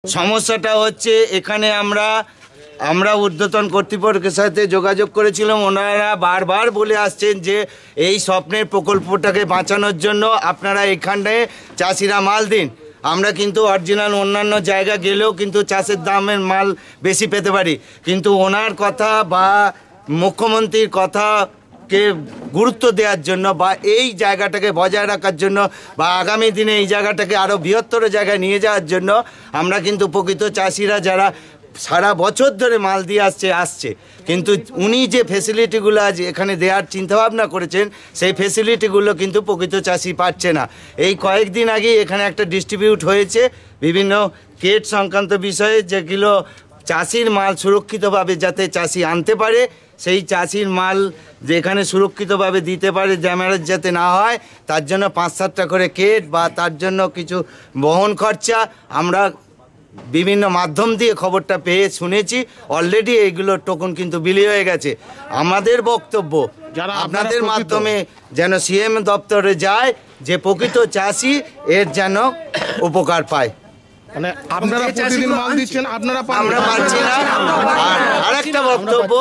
সমস্যাটা হচ্ছে এখানে আমরা ঊর্ধ্বতন কর্তৃপক্ষের সাথে যোগাযোগ করেছিলাম। ওনারা বারবার বলে আসছেন যে এই স্বপ্নের প্রকল্পটাকে বাঁচানোর জন্য আপনারা এখানে চাষিরা মাল দিন। আমরা কিন্তু অরিজিনাল অন্যান্য জায়গা গেলেও কিন্তু চাষের দামের মাল বেশি পেতে পারি, কিন্তু ওনার কথা বা মুখ্যমন্ত্রীর কথাকে গুরুত্ব দেওয়ার জন্য বা এই জায়গাটাকে বজায় রাখার জন্য বা আগামী দিনে এই জায়গাটাকে আরও বৃহত্তর জায়গায় নিয়ে যাওয়ার জন্য আমরা কিন্তু প্রকৃত চাষিরা যারা সারা বছর ধরে মাল দিয়ে আসছে কিন্তু উনি যে ফেসিলিটিগুলো আজ এখানে দেওয়ার চিন্তাভাবনা করেছেন সেই ফেসিলিটিগুলো কিন্তু প্রকৃত চাষি পাচ্ছে না। এই কয়েকদিন আগে এখানে একটা ডিস্ট্রিবিউট হয়েছে বিভিন্ন কেট সংক্রান্ত বিষয়ে, যেগুলো চাষির মাল সুরক্ষিতভাবে যাতে চাষি আনতে পারে, সেই চাষির মাল যেখানে সুরক্ষিতভাবে দিতে পারে, ড্যামেজ যাতে না হয়, তার জন্য 5-7টা করে কেট বা তার জন্য কিছু বহন খরচা আমরা বিভিন্ন মাধ্যম দিয়ে খবরটা পেয়ে শুনেছি। অলরেডি এইগুলো টোকন কিন্তু বিলি হয়ে গেছে। আমাদের বক্তব্য আপনাদের মাধ্যমে যেন সিএম দপ্তরে যায় যে প্রকৃত চাষি এর যেন উপকার পায়। মানে আপনারা প্রতিদিন মাল দিচ্ছেন, আমরা পাচ্ছি না। আর আরেকটা বক্তব্য,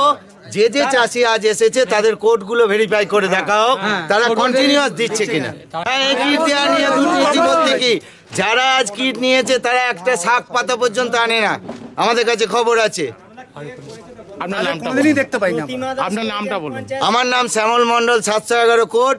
যে চাষি আজ এসেছে তাদের কোডগুলো ভেরিফাই করে দেখা হোক তারা কন্টিনিউয়াস দিচ্ছে কিনা। এই কিট দেওয়া নিয়ে দুর্নীতি বলতে কি, যারা আজ কিট নিয়েছে তারা একটা শাক পাতা পর্যন্ত আনে না, আমাদের কাছে খবর আছে। আপনার নামটা বলুন। আমার নাম শ্যামল মণ্ডল, 711 কোড।